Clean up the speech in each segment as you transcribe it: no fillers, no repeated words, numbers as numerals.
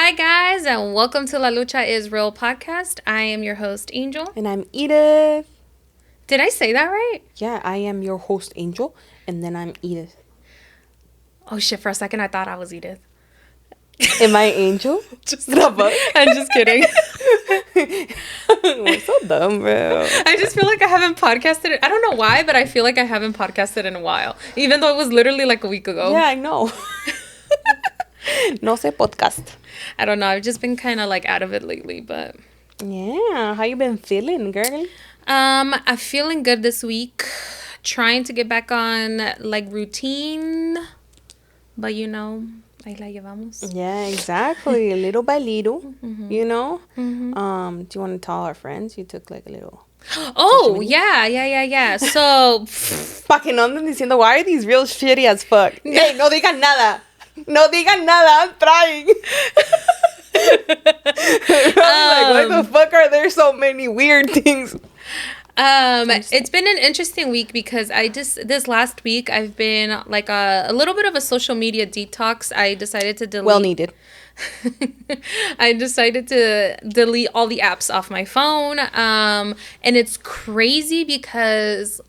Hi, guys, and welcome to La Lucha is Real podcast. I am your host, Angel. And I'm Edith. Did I say that right? Yeah, I am your host, Angel. And then I'm Edith. Oh, shit. For a second, I thought I was Edith. Am I Angel? I'm just kidding. We're so dumb, bro. I just feel like I haven't podcasted. I don't know why, but I feel like I haven't podcasted in a while. Even though it was literally like a week ago. Yeah, I know. No sé podcast. I don't know. I've just been kind of like out of it lately, but... Yeah, how you been feeling, girl? I'm feeling good this week. Trying to get back on like routine. But you know, ahí la llevamos. Yeah, exactly. Little by little, Mm-hmm. you know? Mm-hmm. Do you want to tell our friends you took like a little... Oh, yeah. So... Pa que no anden diciendo, why are these real shitty as fuck? Hey, no digan nada. No digan nada. I'm trying. I'm like, why the fuck are there so many weird things? It's been an interesting week because this last week I've been like a little bit of a social media detox. I decided to delete. Well needed. I decided to delete all the apps off my phone. And it's crazy because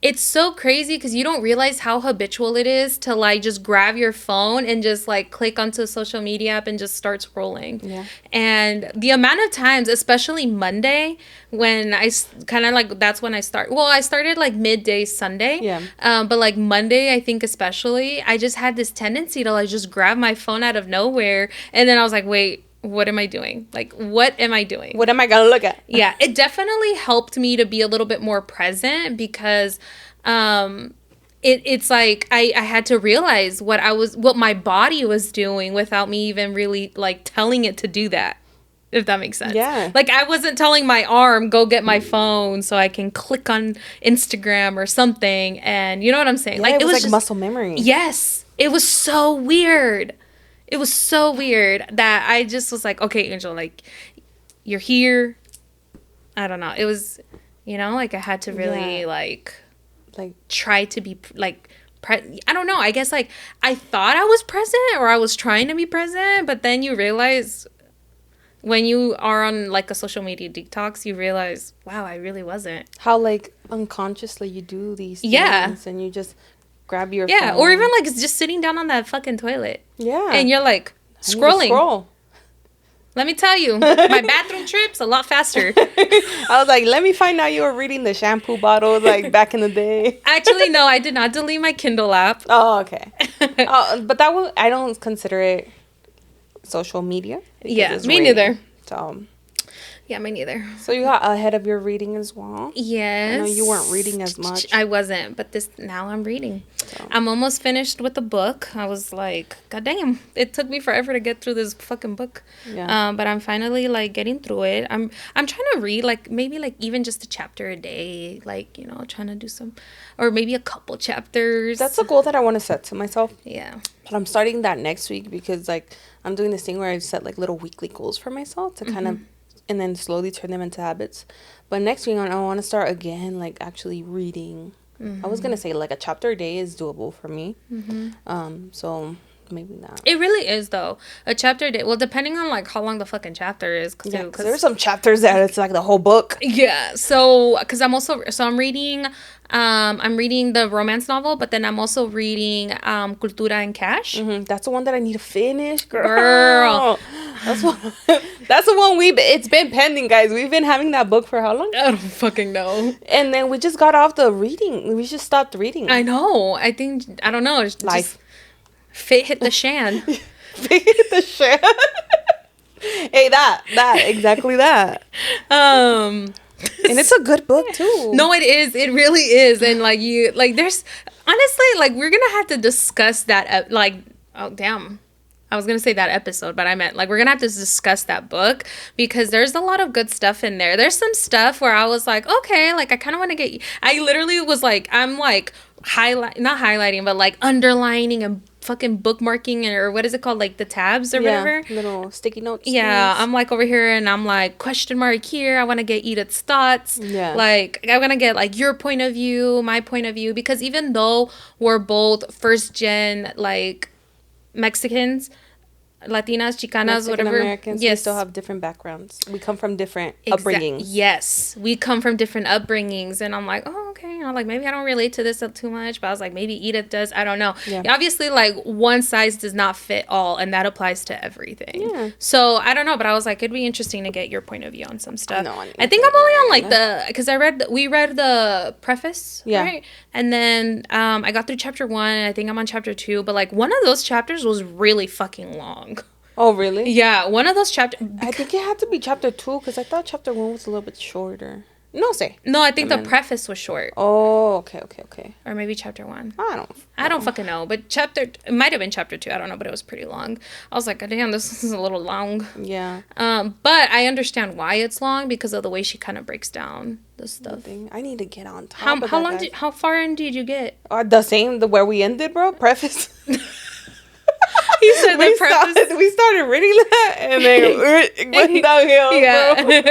it's so crazy because you don't realize how habitual it is to like just grab your phone and just like click onto a social media app and just start scrolling. Yeah. And the amount of times, especially Monday, when I kind of like, that's when I start. Well, I started like midday Sunday. Yeah. But like Monday, I think especially, I just had this tendency to like just grab my phone out of nowhere. And then I was like, wait, what am I doing? Like, what am I doing? What am I gonna look at? Yeah, it definitely helped me to be a little bit more present because it's like I had to realize what my body was doing without me even really like telling it to do that. If that makes sense. Yeah. Like I wasn't telling my arm, go get my phone so I can click on Instagram or something. And you know what I'm saying? Yeah, Like it was like just, muscle memory. Yes. It was so weird. It was so weird that I just was like, okay, Angel, like, you're here. I don't know. It was, like I had to really, like try to be, like, I don't know. I guess, like, I thought I was present or I was trying to be present. But then you realize when you are on, like, a social media detox, you realize, wow, I really wasn't. How, like, unconsciously you do these things. Yeah. And you just grab your Yeah, phone. or even, like, it's just sitting down on that fucking toilet. Yeah. And you're, like, scrolling. Scroll. Let me tell you, my bathroom trip's a lot faster. I was like, let me find out you were reading the shampoo bottles like back in the day. Actually, no, I did not delete my Kindle app. Oh, okay. But I don't consider it social media. Yeah, me neither. So, yeah, me neither. So you got ahead of your reading as well? Yes. I know you weren't reading as much. I wasn't, but now I'm reading. So. I'm almost finished with the book. I was like, God damn, it took me forever to get through this fucking book. Yeah. But I'm finally like getting through it. I'm trying to read like maybe like even just a chapter a day, like, trying to do some, or maybe a couple chapters. That's a goal that I want to set to myself. Yeah. But I'm starting that next week because like I'm doing this thing where I set like little weekly goals for myself to kind of, and then slowly turn them into habits. But next week I want to start again, like actually reading. I was gonna say like a chapter a day is doable for me. So maybe not. It really is though. A chapter a day. Well, depending on like how long the fucking chapter is. Cause there's some chapters that it's like the whole book. Yeah. So because I'm reading. I'm reading the romance novel, but then I'm also reading Cultura and Cash. That's the one that I need to finish, girl. That's the one it's been pending, guys. We've been having that book for how long? I don't fucking know. And then we just got off the reading. We just stopped reading. I know. I don't know. It's life. Fate hit the shan. Fate hit the shan. Hey, exactly that. And it's a good book too. No, it is. It really is. And there's honestly like we're gonna have to discuss that. Oh damn, I was gonna say that episode, but I meant like we're gonna have to discuss that book because there's a lot of good stuff in there. There's some stuff where I was like, okay, like I kind of want to get. I literally was like, I'm like not highlighting, but like underlining and fucking bookmarking or what is it called, like the tabs or whatever, little sticky notes. Yeah, things. I'm like over here and I'm like question mark here. I want to get Edith's thoughts. Yeah, like I'm gonna get like your point of view, my point of view, because even though we're both first gen like Mexicans, Latinas, Chicanas, Mexican whatever. Americans, we still have different backgrounds. We come from different upbringings. Yes, we come from different upbringings, and I'm like, oh, okay. I'm like, maybe I don't relate to this too much, but I was like, maybe Edith does. I don't know. Yeah. Obviously, like, one size does not fit all, and that applies to everything. Yeah. So I don't know, but I was like, it'd be interesting to get your point of view on some stuff. I think I'm only on like because we read the preface, right? And then I got through chapter 1. And I think I'm on chapter 2, but like one of those chapters was really fucking long. Oh, really? Yeah, one of those chapters. I think it had to be chapter 2 because I thought chapter 1 was a little bit shorter. No, I think the preface was short. Oh, okay. Or maybe chapter 1. I don't fucking know. But it might have been chapter 2. I don't know, but it was pretty long. I was like, damn, this is a little long. Yeah. But I understand why it's long because of the way she kind of breaks down the stuff. I need to get on top of that. How far in did you get? The same, where we ended, bro. Preface. He said the preface. We started reading that and then it went downhill. Yeah. Bro.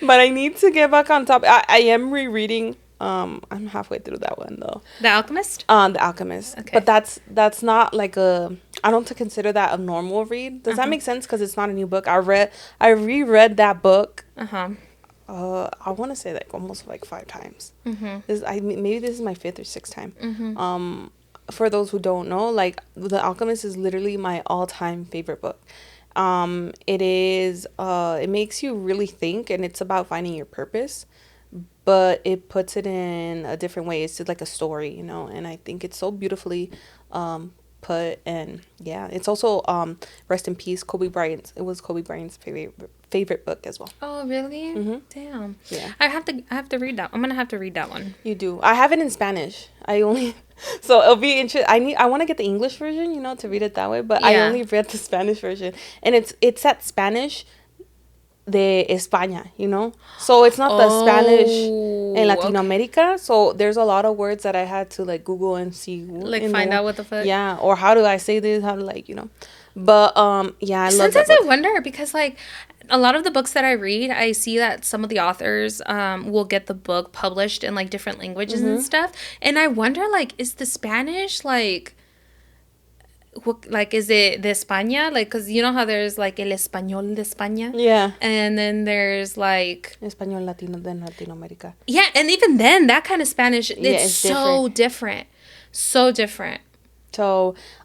But I need to get back on top. I am rereading. I'm halfway through that one though. The Alchemist? The Alchemist. Okay. But that's not like I don't consider that a normal read. Does that make sense? Because it's not a new book. I reread that book. I want to say like almost like 5 times. Maybe this is my 5th or 6th time. For those who don't know, like The Alchemist is literally my all-time favorite book. It makes you really think, and it's about finding your purpose, but it puts it in a different way. It's like a story, and I think it's so beautifully put. And yeah, it's also rest in peace, Kobe Bryant. It was Kobe Bryant's favorite book as well. Oh, really? Damn. Yeah. I have to read that. I'm gonna have to read that one. You do. I have it in Spanish. So it'll be interesting. I want to get the English version, to read it that way. But I only read the Spanish version, and it's at Spanish de España, So it's not the Spanish in Latinoamérica. Okay. So there's a lot of words that I had to like Google and see. Find out what the fuck. Yeah, or how do I say this? How to But yeah, I love that book. Sometimes I wonder because like a lot of the books that I read, I see that some of the authors will get the book published in like different languages and stuff, and I wonder like, is the Spanish like is it de España? Like, because you know how there's like el Español de España, and then there's like Español Latino de Latinoamérica. Yeah, and even then that kind of Spanish, it's so different. So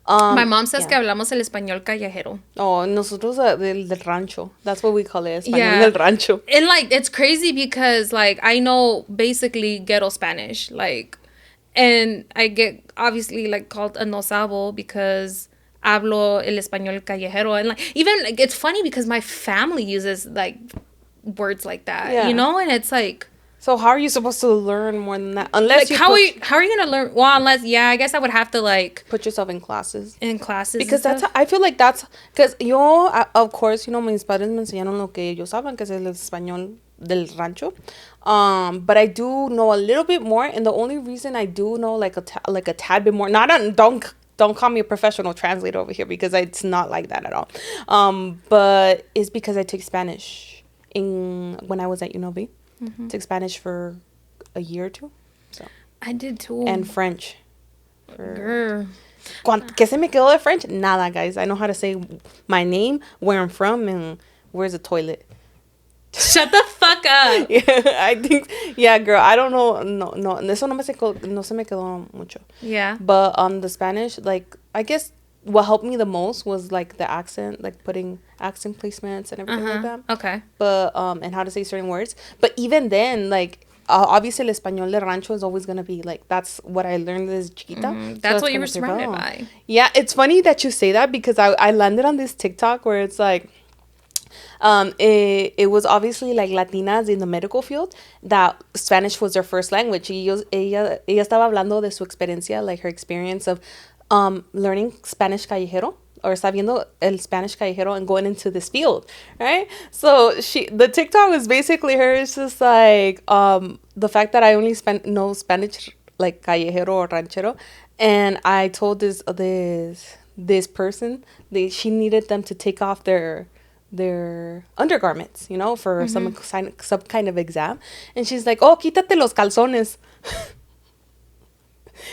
my mom says que hablamos el español callejero. Oh, nosotros del rancho. That's what we call it, español del rancho. And like it's crazy because like I know basically ghetto Spanish, like, and I get obviously like called a no sabo because hablo el español callejero, and like even like it's funny because my family uses like words like that, and it's like. So how are you supposed to learn more than that? Unless like how are you gonna learn? Well, unless I guess I would have to like put yourself in classes. Because I feel like that's because of course mis padres me enseñaron lo que ellos hablan, que es el español del rancho. But I do know a little bit more, and the only reason I do know like a tad bit more, don't call me a professional translator over here because it's not like that at all. But it's because I took Spanish when I was at UNLV. Took Spanish for a year or 2. So I did too. And French. ¿Qué se me quedó de French? Nada, guys. I know how to say my name, where I'm from, and where's the toilet. Shut the fuck up. I think, girl, I don't know. No, eso no se me quedó mucho. Yeah. But the Spanish, like, I guess what helped me the most was like the accent, like putting accent placements and everything like that. Okay. But and how to say certain words. But even then, like obviously el español de rancho is always gonna be like, that's what I learned as chiquita. That's what you were surrounded by. Yeah, it's funny that you say that because I landed on this TikTok where it's like it was obviously like Latinas in the medical field that Spanish was their first language. Ella estaba hablando de su experiencia, like her experience of learning Spanish callejero or sabiendo el Spanish callejero and going into this field, right? So the TikTok was basically her. It's just like the fact that I only know Spanish like callejero or ranchero, and I told this person she needed them to take off their undergarments, for some kind of exam, and she's like, "Oh, quítate los calzones."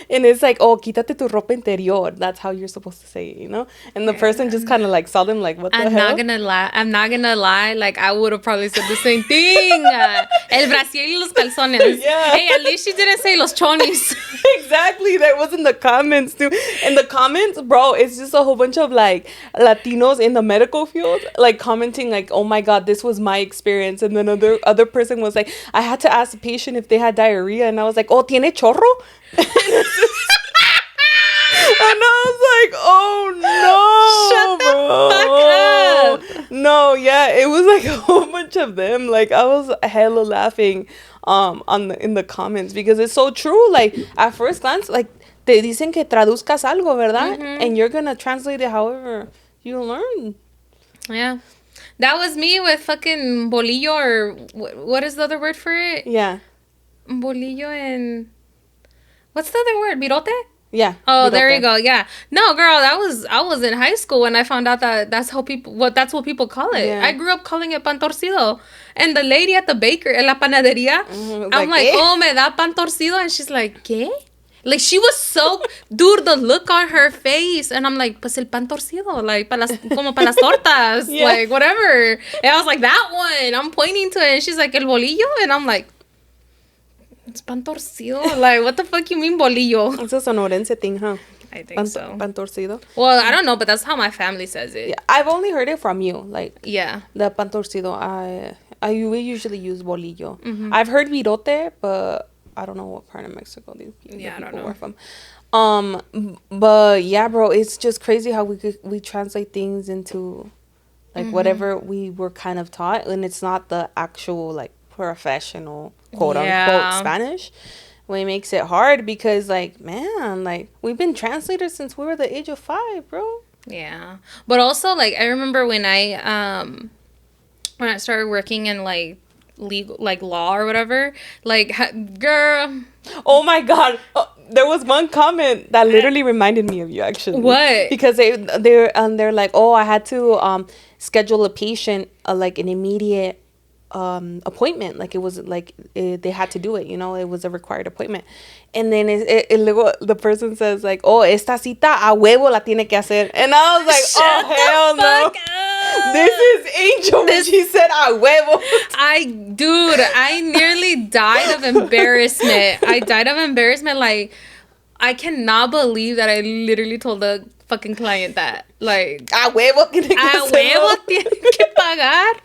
And it's like, oh, quítate tu ropa interior. That's how you're supposed to say it, you know? And the person just kind of like saw them like, what the hell? I'm not gonna lie. Like, I would have probably said the same thing. El brasier y los calzones. Yeah. Hey, at least she didn't say los chonis. Exactly. That was in the comments too. In the comments, bro, it's just a whole bunch of like Latinos in the medical field like commenting like, oh my God, this was my experience. And then other person was like, I had to ask the patient if they had diarrhea. And I was like, oh, tiene chorro? And I was like, oh no, Shut the fuck up. No, yeah, it was like a whole bunch of them. Like I was hella laughing in the comments because it's so true. Like at first glance, like te dicen que traduzcas algo, ¿verdad? And you're gonna translate it however you learn. Yeah. That was me with fucking bolillo, or what is the other word for it? Yeah. Bolillo and... What's the other word? Virote? Yeah. Oh, virote. there you go. Yeah. No, girl, I was in high school when I found out that that's what people call it. Yeah. I grew up calling it pan torcido. And the lady at the en la panadería, I'm like, ¿qué? oh, me da pan torcido. And she's like, ¿qué? Like, she was so... Dude, the look on her face. And I'm like, pues el pan torcido. Like, como para las tortas. Yeah. Like, whatever. And I was like, that one. I'm pointing to it. And she's like, el bolillo? And I'm like, it's pan torcido. Like, what the fuck you mean bolillo? It's a sonorense thing, huh? I think so. Pan torcido. Well, I don't know, but that's how my family says it. Yeah, I've only heard it from you. Like, Yeah. the pan torcido. We usually use bolillo. I've heard virote, but I don't know what part of Mexico these people were from. But yeah, bro, it's just crazy how we translate things into like whatever we were kind of taught, and it's not the actual like professional quote unquote Spanish. It makes it hard because like, man, like we've been translators since we were the age of 5, bro. Yeah. But also, like, I remember when I started working in like legal, like law or whatever, like, girl, oh my God, there was one comment that literally reminded me of you, actually. What? Because they're like, oh, I had to schedule a patient like an immediate appointment. Like it was like they had to do it, you know, it was a required appointment. And then the person says like, oh, esta cita a huevo la tiene que hacer. And I was like, Shut oh, hell no. up. This is Angel when she said a huevo. I nearly died of embarrassment. Like, I cannot believe that I literally told the fucking client that. Like, A huevo tiene que a huevo tiene que pagar.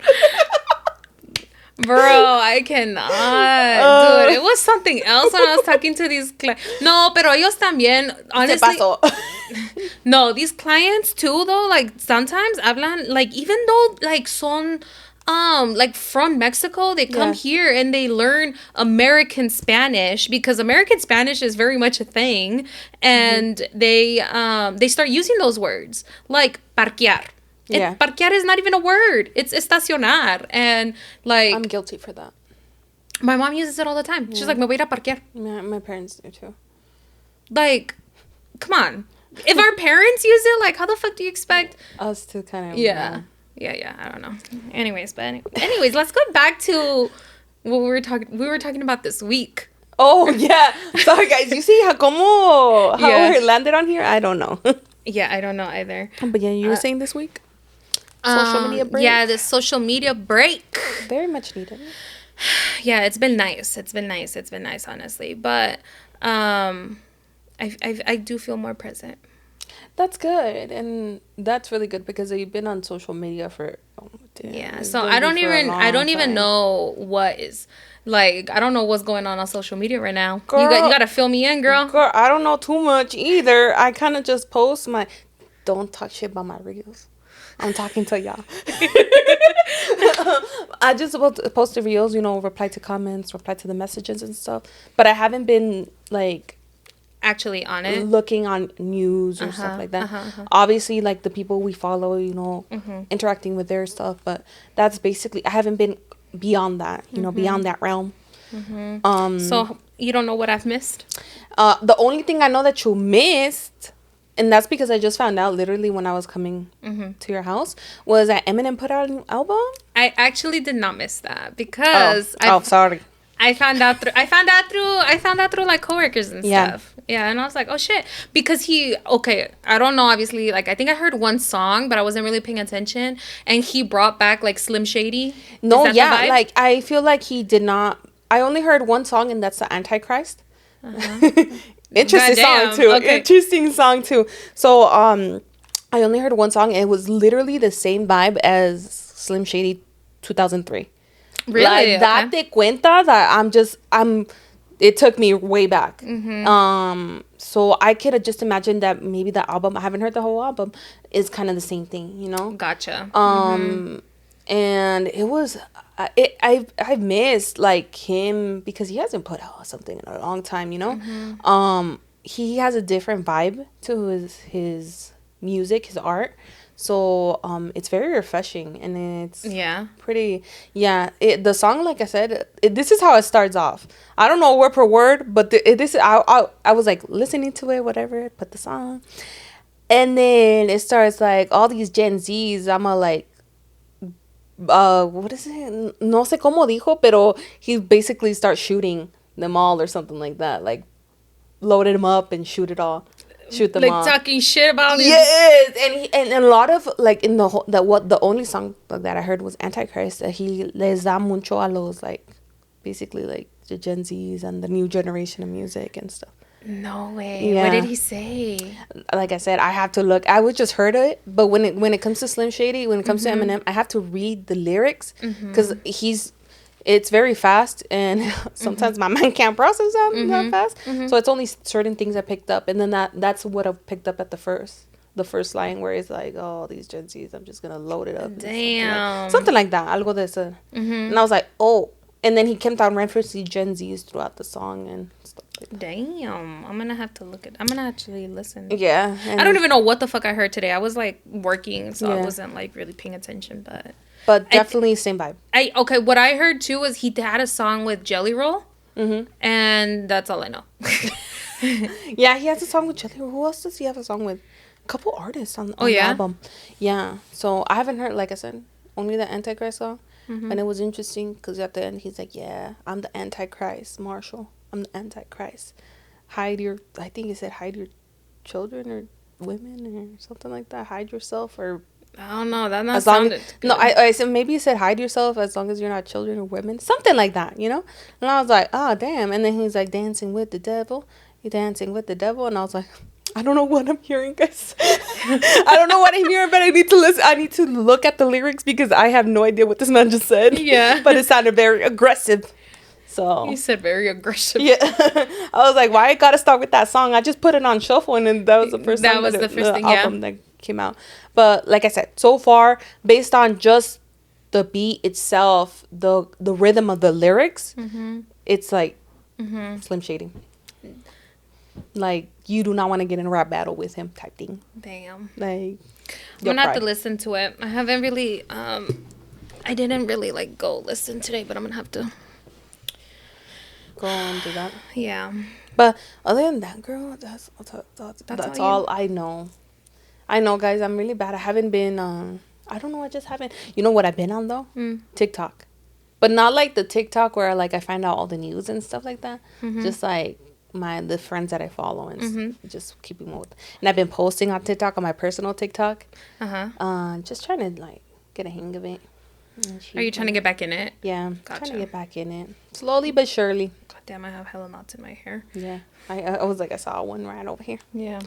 Bro, I cannot. Dude, it was something else when I was talking to these clients. No, pero ellos también, honestly. Se pasó. No, these clients too, though, like, sometimes hablan, like, even though, like, son, like, from Mexico, they come here and they learn American Spanish because American Spanish is very much a thing. And they start using those words, like, parquear. Yeah. Parquear is not even a word. It's estacionar. And, like... I'm guilty for that. My mom uses it all the time. She's like, me voy a ir a parquear. My parents do too. Like, come on. If our parents use it, like, how the fuck do you expect... Us to kind of... Yeah. Yeah, I don't know. Anyways, let's go back to what we were talking about this week. Oh, yeah. Sorry, guys. You see how it landed on here? I don't know. Yeah, I don't know either. But yeah, you were saying this week? Social media break? Yeah, the social media break. Very much needed. Yeah, it's been nice. It's been nice, honestly. But I do feel more present. That's good. And that's really good because you've been on social media for... Yeah, so I don't even know what is... Like, I don't know what's going on social media right now. Girl, you got to fill me in, girl. Girl, I don't know too much either. I kind of just post my... Don't talk shit about my reels. I'm talking to y'all. I just post the reels, you know, reply to comments, reply to the messages and stuff. But I haven't been, like... actually on it, looking on news or stuff like that. Obviously, like, the people we follow, you know, interacting with their stuff. But that's basically... I haven't been... beyond that, you know, beyond that realm. So you don't know what I've missed? The only thing I know that you missed, and that's because I just found out literally when I was coming to your house, was that Eminem put out a new album. I actually did not miss that because sorry. I found out through like coworkers and stuff. Yeah, and I was like, oh shit, because I don't know, obviously, like I think I heard one song, but I wasn't really paying attention, and he brought back like Slim Shady. No, yeah, like I feel like he did not. I only heard one song, and that's the Antichrist. Interesting song too. Okay. Interesting song too. So I only heard one song, and it was literally the same vibe as Slim Shady 2003. Really? Like, date cuenta that it took me way back. So I could just imagine that maybe the album, I haven't heard the whole album, is kind of the same thing, you know? Gotcha. And it was, I've missed like him because he hasn't put out something in a long time, you know? He has a different vibe to his music, his art. So it's very refreshing, and it's pretty. Yeah, the song, like I said, this is how it starts off. I don't know word per word, but I was like listening to it, whatever. Put the song, and then it starts like all these Gen Zs. I'm like, what is it? No sé cómo dijo, pero he basically starts shooting them all or something like that. Like loaded them up and shoot them like off. Talking shit about it. Yes, and a lot of like in the only song that I heard was Antichrist. He les da mucho a los like basically like the Gen Zs and the new generation of music and stuff. No way. Yeah. What did he say? Like I said, I have to look. I would just heard it, but when it comes to Slim Shady, when it comes to Eminem, I have to read the lyrics because it's very fast, and sometimes my mind can't process that fast. So it's only certain things I picked up, and then that's what I picked up at the first line, where it's like, oh, these Gen Zs, I'm just gonna load it up. Damn. Something like that. Algo de eso. And I was like, oh. And then he kept on referencing Gen Zs throughout the song and stuff like that. Damn. I'm gonna actually listen. Yeah. I don't even know what the fuck I heard today. I was like working, so I wasn't like really paying attention, but definitely same vibe. What I heard too was he had a song with Jelly Roll, and that's all I know. Yeah, he has a song with Jelly Roll. Who else does he have a song with? A couple artists on the album. Yeah, so I haven't heard, like I said, only the Antichrist song, and it was interesting because at the end he's like, yeah, I'm the Antichrist, Marshall. I'm the Antichrist. I think he said hide your children or women or something like that. Hide yourself or... I don't know. That not sounded good. No, I said maybe he said hide yourself as long as you're not children or women, something like that, you know. And I was like, oh damn. And then he's like dancing with the devil. You're dancing with the devil, and I was like, I don't know what I'm hearing, guys. I don't know what I'm hearing, but I need to listen. I need to look at the lyrics because I have no idea what this man just said. Yeah, but it sounded very aggressive. So you said very aggressive. Yeah, I was like, why I gotta start with that song? I just put it on shuffle, and then that was the first. That was the first thing, album that came out. But like I said, so far, based on just the beat itself, the rhythm of the lyrics, it's like Slim Shady. Like, you do not want to get in a rap battle with him type thing. Damn. Like, I'm gonna have to listen to it. I haven't really I didn't really like go listen today, but I'm gonna have to go and do that. Yeah. But other than that, girl, that's all I know. I know, guys, I'm really bad. I haven't been I don't know, I just haven't. You know what I've been on though? TikTok. But not like the TikTok where like I find out all the news and stuff like that. Just like the friends that I follow and just keeping with. And I've been posting on TikTok, on my personal TikTok. Just trying to like get a hang of it. Are you trying to get back in it? Yeah, gotcha. Trying to get back in it slowly but surely. God damn, I have hella knots in my hair. Yeah, I was like, I saw one right over here. Yeah.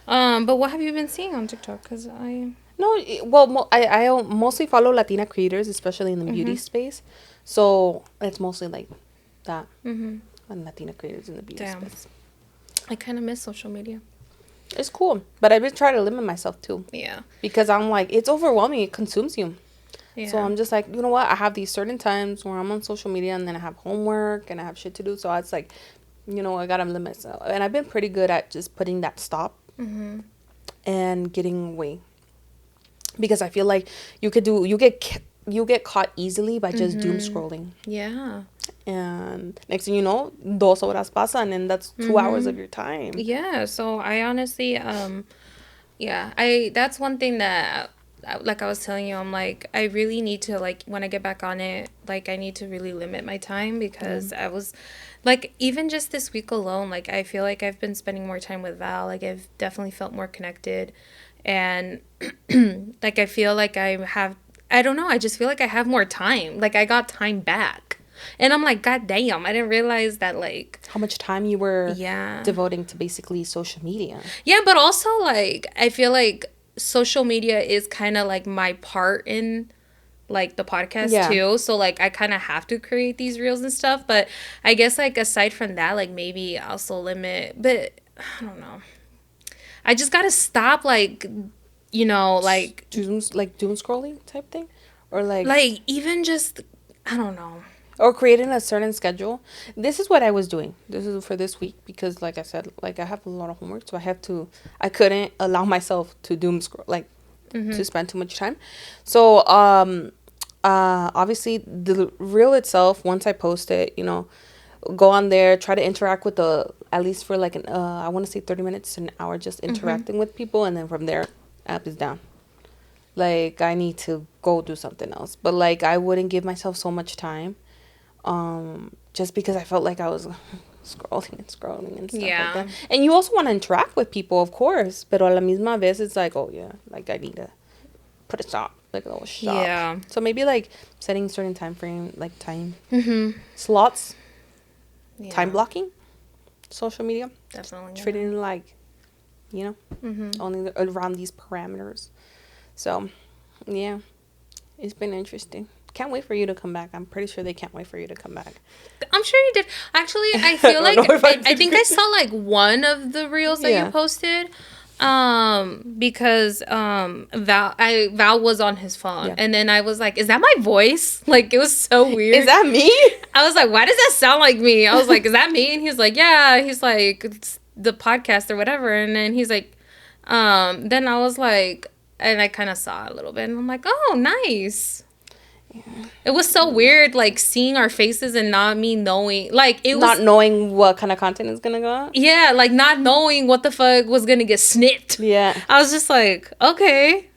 But what have you been seeing on TikTok? Because I mostly follow Latina creators, especially in the beauty space. So it's mostly like that. And Latina creators in the beauty space. I kind of miss social media. It's cool, but I've been trying to limit myself too. Yeah. Because I'm like, it's overwhelming. It consumes you. Yeah. So I'm just like, you know what? I have these certain times where I'm on social media, and then I have homework and I have shit to do. So it's like, you know, I gotta limit myself. And I've been pretty good at just putting that stop and getting away. Because I feel like you get caught easily by just doom scrolling. Yeah. And next thing you know, 2 horas pasan, and that's 2 hours of your time. Yeah. So I honestly, that's one thing that like I was telling you, I'm like, I really need to, like, when I get back on it, like, I need to really limit my time because I was, like, even just this week alone, like, I feel like I've been spending more time with Val. Like, I've definitely felt more connected. And, like, I feel like I don't know, I just feel like I have more time. Like, I got time back. And I'm like, God damn, I didn't realize that, like... How much time you were devoting to basically social media. Yeah, but also, like, I feel like social media is kind of, like, my part in, like, the podcast, too. So, like, I kind of have to create these reels and stuff. But I guess, like, aside from that, like, maybe also limit... But, I don't know. I just gotta stop, like, you know, like... doom scrolling type thing? Or, like... Like, even just... I don't know. Or creating a certain schedule. This is what I was doing. This is for this week because, like I said, like I have a lot of homework, so I couldn't allow myself to doom scroll, like to spend too much time. So, obviously, the reel itself, once I post it, you know, go on there, try to interact with at least for like I want to say 30 minutes, an hour, just interacting with people, and then from there, app is down. Like I need to go do something else, but like I wouldn't give myself so much time. Just because I felt like I was scrolling and stuff like that. And you also want to interact with people, of course. But a la misma vez, it's like, oh, yeah, like I need to put a stop, like a little stop. Yeah. So maybe like setting certain time frame, like time slots, time blocking, social media. Definitely. Treating it like, you know, only around these parameters. So, yeah, it's been interesting. Can't wait for you to come back. I'm pretty sure they can't wait for you to come back. I'm sure you did. Actually, I feel like I think I saw like one of the reels that you posted. Because Val was on his phone, and then I was like, "Is that my voice?" Like it was so weird. Is that me? I was like, "Why does that sound like me?" I was like, "Is that me?" And he's like, "Yeah." He's like, "It's the podcast or whatever." And then he's like, then I was like, and I kind of saw it a little bit, and I'm like, "Oh, nice." It was so weird, like, seeing our faces and not me knowing, like, it was... Not knowing what kind of content is gonna go out? Yeah, like, not knowing what the fuck was gonna get snipped. Yeah. I was just like, okay.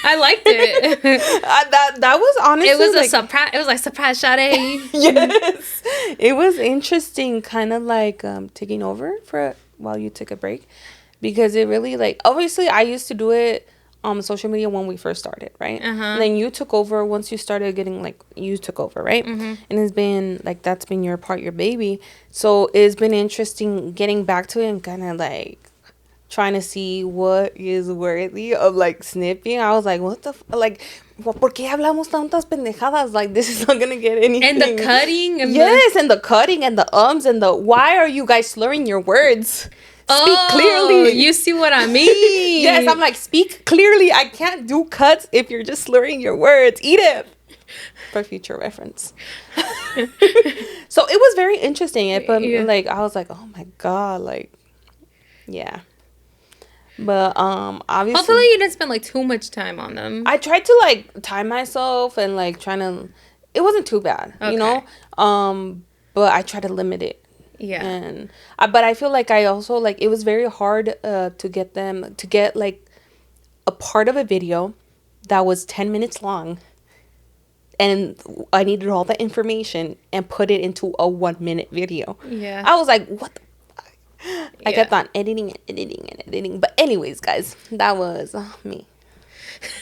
I liked it. That was honestly... It was like, a surprise, it was like, surprise, Sade. Yes. It was interesting, kind of like taking over while you took a break. Because it really, like, obviously, I used to do it on social media when we first started, right? And then you took over once you started getting, like, you took over, right? And it's been, like, that's been your baby. So it's been interesting getting back to it and kind of, like, trying to see what is worthy of, like, snipping. I was like, what the like, ¿por qué hablamos tantas pendejadas? Like, this is not gonna get anything. And the cutting. And and the cutting and the and the, why are you guys slurring your words? Speak clearly. You see what I mean? Yes, I'm like, speak clearly. I can't do cuts if you're just slurring your words. Eat it. For future reference. So it was very interesting. But like, I was like, oh my God, like, yeah. But obviously, hopefully you didn't spend like too much time on them. I tried to like time myself and like trying to. It wasn't too bad, you know. But I tried to limit it. Yeah. And but I feel like I also like it was very hard to get like a part of a video that was 10 minutes long, and I needed all that information and put it into a 1 minute video. Yeah. I was like, what the fuck? I kept on editing. But anyways, guys, that was me.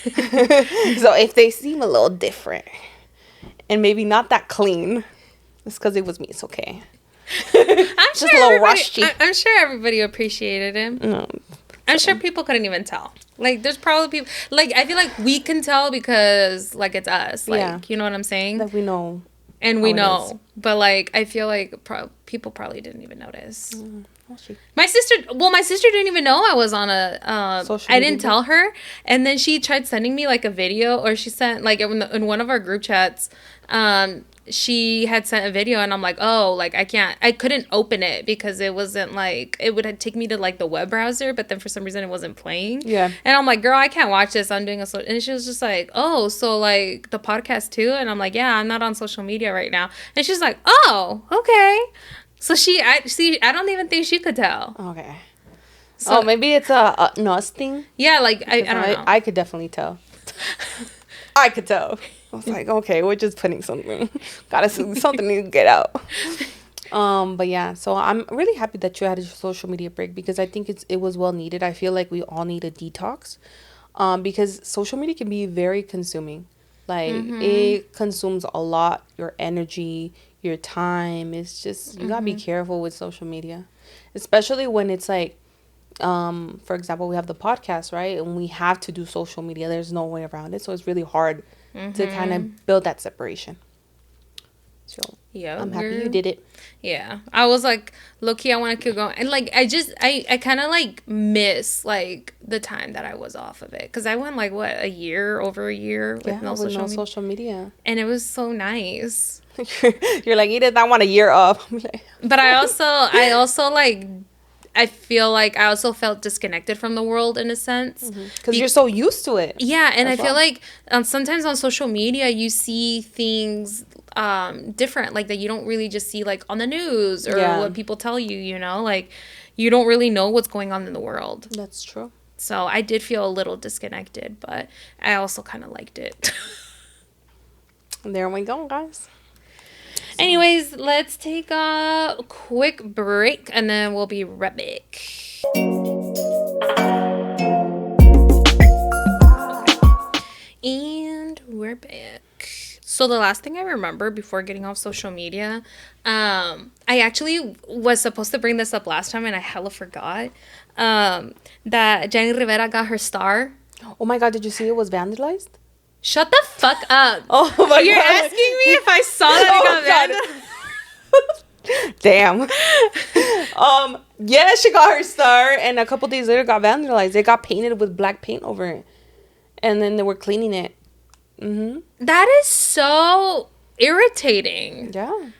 So if they seem a little different and maybe not that clean, it's because it was me. It's okay. I'm just a little rusty. I'm sure everybody appreciated him. No, I'm sure people couldn't even tell. Like, there's probably people, like, I feel like we can tell because, like, it's us. Like, you know what I'm saying? That we know. And we know. But, like, I feel like people probably didn't even notice. My sister didn't even know I was on a, I didn't tell her. And then she tried sending me, like, a video, or she sent, like, in one of our group chats, she had sent a video, and I'm like, oh, like, I couldn't open it because it wasn't, like, it would take me to, like, the web browser, but then for some reason it wasn't playing. Yeah. And I'm like, girl, I can't watch this. I'm doing and she was just like, oh, so, like, the podcast too? And I'm like, yeah, I'm not on social media right now. And she's like, oh, okay. So I don't even think she could tell. Okay. So maybe it's a us thing. Yeah, like, I don't know. I could definitely tell. I could tell. I was like, okay, we're just putting something. Something to get out. But yeah, so I'm really happy that you had a social media break because I think it was well needed. I feel like we all need a detox. Because social media can be very consuming. Like it consumes a lot, your energy, your time. It's just you gotta be careful with social media, especially when it's like, for example, we have the podcast, right, and we have to do social media. There's no way around it, so it's really hard to kind of build that separation. So yeah, I'm happy you did it. Yeah, I was like, low-key, I want to keep going, and like I kind of like miss like the time that I was off of it because I went like what over a year with no social media, and it was so nice. You're like, Edith, I want a year off. But I also like. I feel like I also felt disconnected from the world in a sense. Because you're so used to it. Yeah, and I feel like sometimes on social media you see things different, like that you don't really just see like on the news or what people tell you, you know? Like you don't really know what's going on in the world. That's true. So I did feel a little disconnected, but I also kind of liked it. There we go, guys. So. Anyways, let's take a quick break and then we'll be right back. And we're back. So the last thing I remember before getting off social media, I actually was supposed to bring this up last time and I hella forgot, that Jenny Rivera got her star. Oh my God, did you see it was vandalized? Shut the fuck up. Oh my God. You're asking me if I saw that it got vandalized? Damn. Yeah, she got her star and a couple days later got vandalized. It got painted with black paint over it. And then they were cleaning it. That is so irritating. Yeah.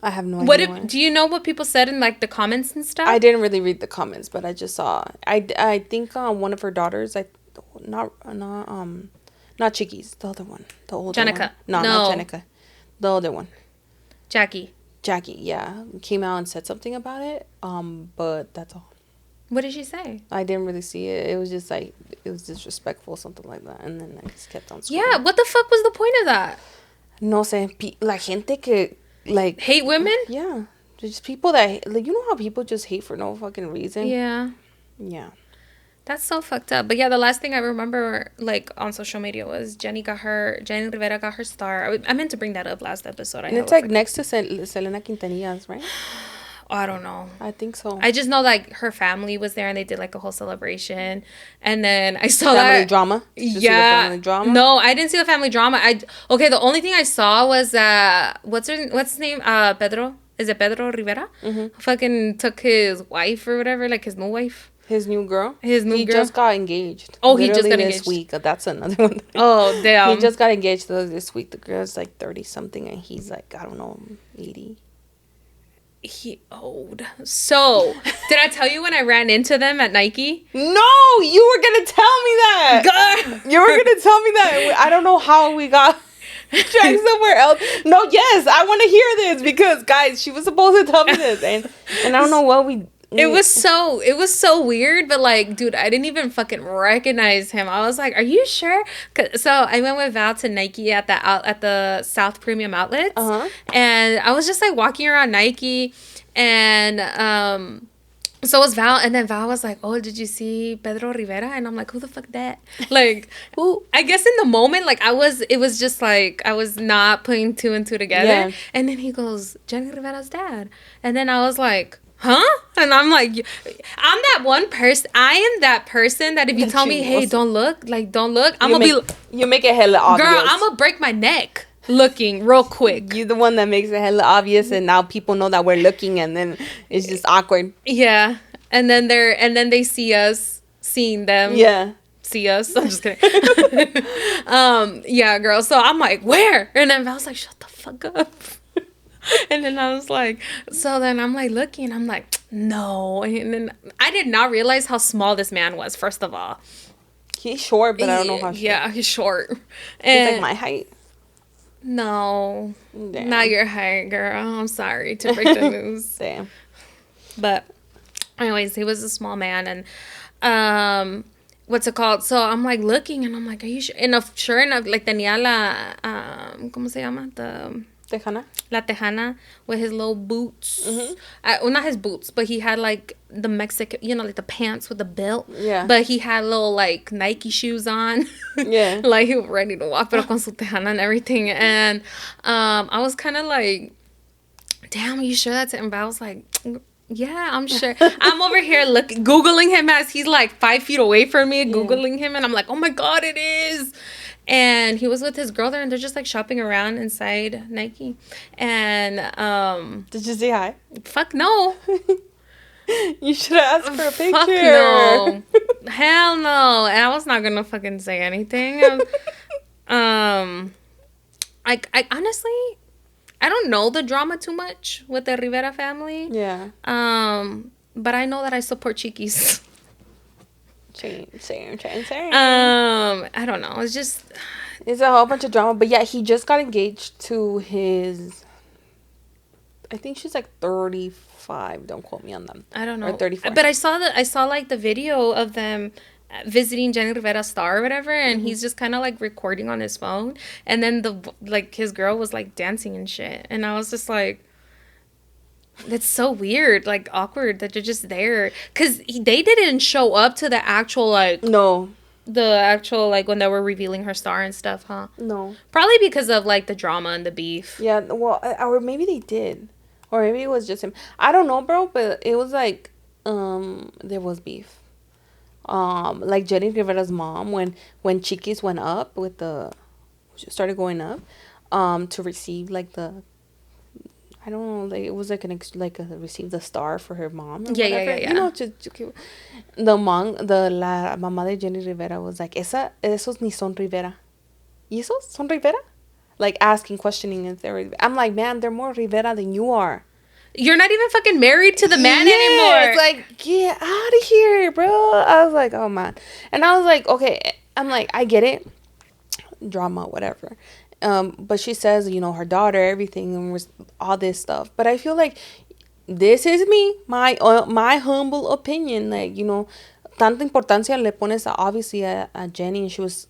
I have no idea. Do you know what people said in like the comments and stuff? I didn't really read the comments, but I just saw. I think one of her daughters, not Chickies, the other one, the older Jenica. one. No, not Jenica, the other one. Jackie, yeah, came out and said something about it. But that's all. What did she say? I didn't really see it. It was just like it was disrespectful, something like that, and then I just kept on scrolling. Yeah, what the fuck was the point of that? No sé, la gente que like hate women. Yeah, just people that like, you know how people just hate for no fucking reason. Yeah. That's so fucked up. But yeah, the last thing I remember like on social media was Jenny Rivera got her star. I meant to bring that up last episode. And it's like next to Selena Quintanillas, right? Oh, I don't know. I think so. I just know like her family was there and they did like a whole celebration. And then I saw family that drama. Did you see the family drama? No, I didn't see the family drama. The only thing I saw was what's his name? Pedro. Is it Pedro Rivera? Fucking took his wife or whatever, like his new wife. His new girl? He just got engaged. Oh, he just got engaged. This week. That's another one. Oh, damn. He just got engaged this week. The girl's like 30-something and he's like, I don't know, 80. He old. So, did I tell you when I ran into them at Nike? No, you were going to tell me that. God. You were going to tell me that. I don't know how we got dragged somewhere else. No, yes, I want to hear this because, guys, she was supposed to tell me this. And I don't know what we... It was so weird, but like, dude, I didn't even fucking recognize him. I was like, "Are you sure?" So I went with Val to Nike at the South Premium Outlets, and I was just like walking around Nike, and so was Val, and then Val was like, "Oh, did you see Pedro Rivera?" And I'm like, "Who the fuck that?" Like, who? I guess in the moment, like it was just like I was not putting two and two together, and then he goes, "Jenny Rivera's dad," and then I was like, huh? And I'm like, I'm that one person. I am that person that if you tell me, hey, don't look, I'm gonna you make it hella obvious. Girl, I'm gonna break my neck looking real quick. You're the one that makes it hella obvious, and now people know that we're looking, and then it's just awkward. Yeah, and then they see us seeing them. Yeah. See us. I'm just kidding. Yeah, girl. So I'm like, where? And then I was like, shut the fuck up. And then I was like, so then I'm like looking, I'm like, no. And then I did not realize how small this man was, first of all. He's short, but I don't know how short. Yeah, he's short. He's like my height. No. Damn. Not your height, girl. I'm sorry to break the news. Damn. But anyways, he was a small man, and what's it called? So I'm like looking and I'm like, are you sure? And sure enough, like tenía la, ¿cómo se llama? Tejana? La Tejana with his little boots. Mm-hmm. Well, not his boots, but he had like the Mexican, like the pants with the belt. Yeah. But he had little like Nike shoes on. Yeah. Like he was ready to walk, pero con su Tejana and everything. And I was kind of like, damn, are you sure that's him? But I was like, yeah, I'm sure. I'm over here Googling him as he's like 5 feet away from me, Googling him. And I'm like, oh my God, it is. And he was with his girl there, and they're just like shopping around inside Nike. And did you say hi? fuck no. You should have asked for a picture. Fuck no. Hell no. And I was not gonna fucking say anything. I honestly, I don't know the drama too much with the Rivera family. Yeah. But I know that I support Chiquis. Same. I don't know. It's a whole bunch of drama. But yeah, he just got engaged to his, I think she's like 35. Don't quote me on them. I don't know. Or 34. But I saw like the video of them visiting Jenny Rivera's star or whatever, and he's just kind of like recording on his phone, and then his girl was like dancing and shit, and I was just like, that's so weird, like awkward that you're just there, because they didn't show up to the actual like when they were revealing her star and stuff, huh? No. Probably because of like the drama and the beef. Yeah, well, or maybe they did, or maybe it was just him. I don't know, bro, but it was like there was beef. Like Jenny Rivera's mom, when Chiquis went up started going up, to receive like the, I don't know, like it was like receive the star for her mom. Or whatever. Yeah. You know, la mamá de Jenny Rivera was like, esos ni son Rivera. ¿Y esos son Rivera? Like questioning if they're Rivera. I'm like, man, they're more Rivera than you are. You're not even fucking married to the man anymore. It's like, get out of here, bro. I was like, oh, man. And I was like, okay. I'm like, I get it. Drama, whatever. But she says, her daughter, everything, and all this stuff. But I feel like this is my humble opinion. Like, tanta importancia le pones obviously a Jenny, and she was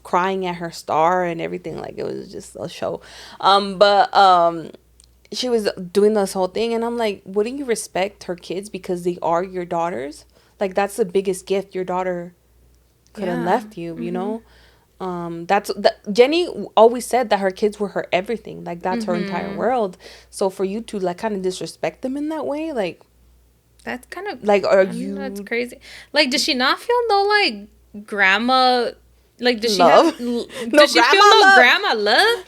crying at her star and everything. Like, it was just a show. But she was doing this whole thing, and I'm like, wouldn't you respect her kids because they are your daughters? Like, that's the biggest gift your daughter could have left you, you know? Jenny always said that her kids were her everything. Like, that's her entire world. So for you to, like, kind of disrespect them in that way, like... That's kind of... Like, that's crazy. Like, does she not feel no, like, grandma... Like, does she love? Does she feel no grandma love?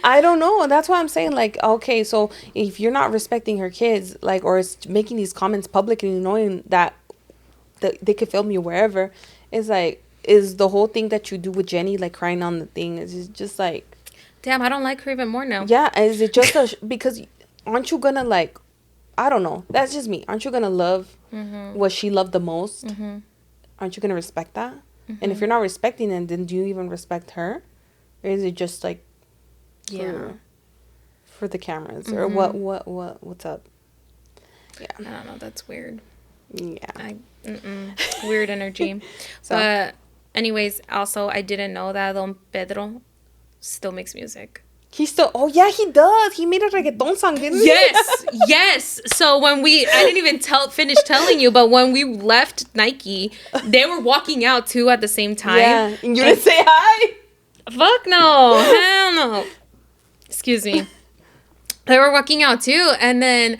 I don't know. That's why I'm saying, like, okay, so if you're not respecting her kids, like, or it's making these comments public and knowing that they could film you wherever, it's like, is the whole thing that you do with Jenny, like, crying on the thing, is it just like... Damn, I don't like her even more now. Yeah, is it just because aren't you gonna, like, I don't know. That's just me. Aren't you gonna love what she loved the most? Aren't you gonna respect that? And if you're not respecting it, then do you even respect her? Or is it just like for the cameras? Or what's up? Yeah. I don't know. That's weird. Yeah. Weird energy. So. But anyways, also, I didn't know that Don Pedro still makes music. He still... Oh, yeah, he does. He made a reggaeton song, didn't he? Yes. So when I didn't even finish telling you, but when we left Nike, they were walking out too at the same time. Yeah. And you didn't say hi? Fuck no. Hell no. Excuse me. They were walking out too. And then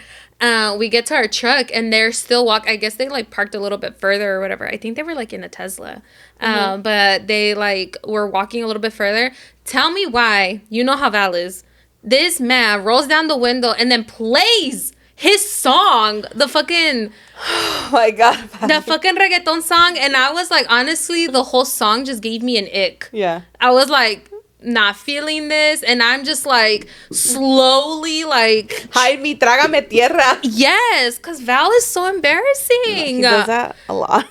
we get to our truck and they're still I guess they like parked a little bit further or whatever. I think they were like in a Tesla. But they like were walking a little bit further. Tell me why. You know how Val is. This man rolls down the window and then plays his song. The fucking... Oh my God. The fucking reggaeton song. And I was like, honestly, the whole song just gave me an ick. Yeah. I was like... not feeling this, and I'm just like slowly like hide me, trágame tierra. Yes, because Val is so embarrassing. He does that a lot.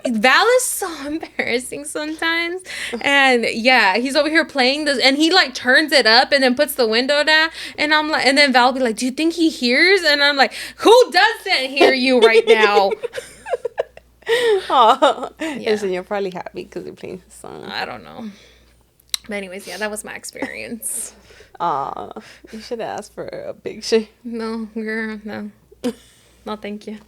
Val is so embarrassing sometimes, and yeah, he's over here playing this, and he like turns it up and then puts the window down, and I'm like, and then Val will be like, "Do you think he hears?" And I'm like, "Who doesn't hear you right now?" Oh, Yeah. listen, you're probably happy because they're playing his song. I don't know. But anyways, yeah, that was my experience. You should ask for a picture. No, girl, no. No, thank you.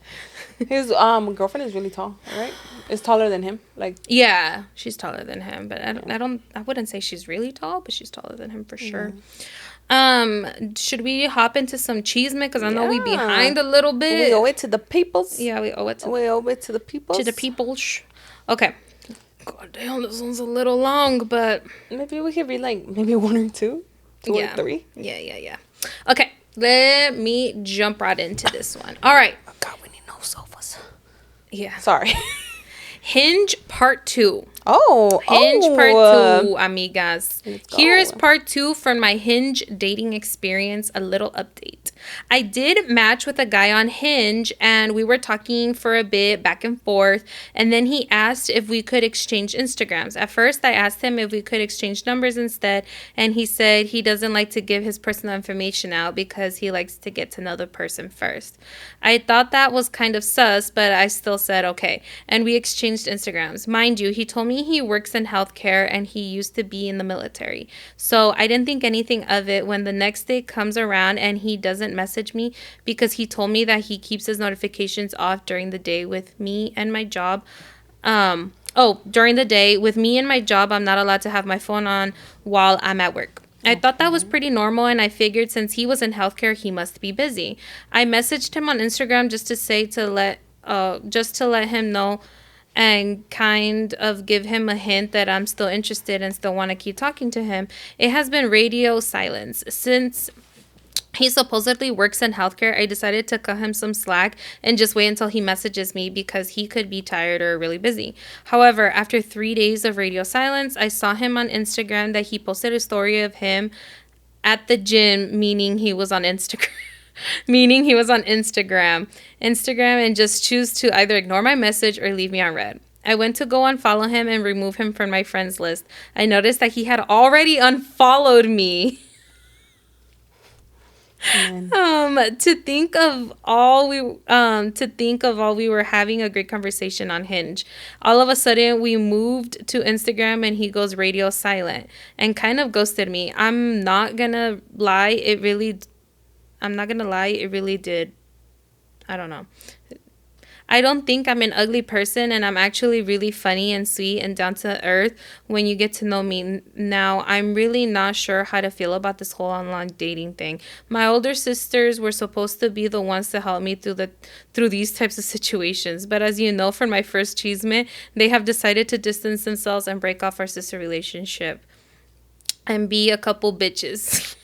His girlfriend is really tall, right? Is taller than him. Like, Yeah, she's taller than him, but I wouldn't say she's really tall, but she's taller than him for sure. Should we hop into some Chisme? Because I know we behind a little bit. we owe it to the peoples. Yeah, we owe it to the peoples. to the peoples. Okay. God damn, this one's a little long, but Maybe we could read like maybe one or two or three. Yeah. Okay, let me jump right into this one. All right. Oh, God, we need no sofas. Yeah. Sorry. Hinge Part 2. Oh, Hinge Part 2, amigas. Let's go. Here's Part 2 from my Hinge dating experience, a little update. I did match with a guy on Hinge, and we were talking for a bit back and forth, and then he asked if we could exchange Instagrams. At first, I asked him if we could exchange numbers instead, and he said he doesn't like to give his personal information out because he likes to get to know the person first. I thought that was kind of sus, but I still said okay, and we exchanged Instagrams. Mind you, he told me he works in healthcare and he used to be in the military. So I didn't think anything of it when the next day comes around and he doesn't message me because he told me that he keeps his notifications off during the day with me and my job. During the day with me and my job, I'm not allowed to have my phone on while I'm at work. I thought that was pretty normal, and I figured since he was in healthcare, he must be busy. I messaged him on Instagram just to let him know and kind of give him a hint that I'm still interested and still want to keep talking to him. It has been radio silence. Since he supposedly works in healthcare, I decided to cut him some slack and just wait until he messages me because he could be tired or really busy. However, after 3 days of radio silence, I saw him on Instagram that he posted a story of him at the gym, meaning he was on Instagram. And just choose to either ignore my message or leave me on red. I went to go unfollow him and remove him from my friends list. I noticed that he had already unfollowed me. To think of all we were having a great conversation on Hinge. All of a sudden we moved to Instagram and he goes radio silent and kind of ghosted me. I'm not gonna lie, it really did. I don't know. I don't think I'm an ugly person, and I'm actually really funny and sweet and down to earth when you get to know me. Now, I'm really not sure how to feel about this whole online dating thing. My older sisters were supposed to be the ones to help me through these types of situations, but as you know from my first Chisme, they have decided to distance themselves and break off our sister relationship and be a couple bitches.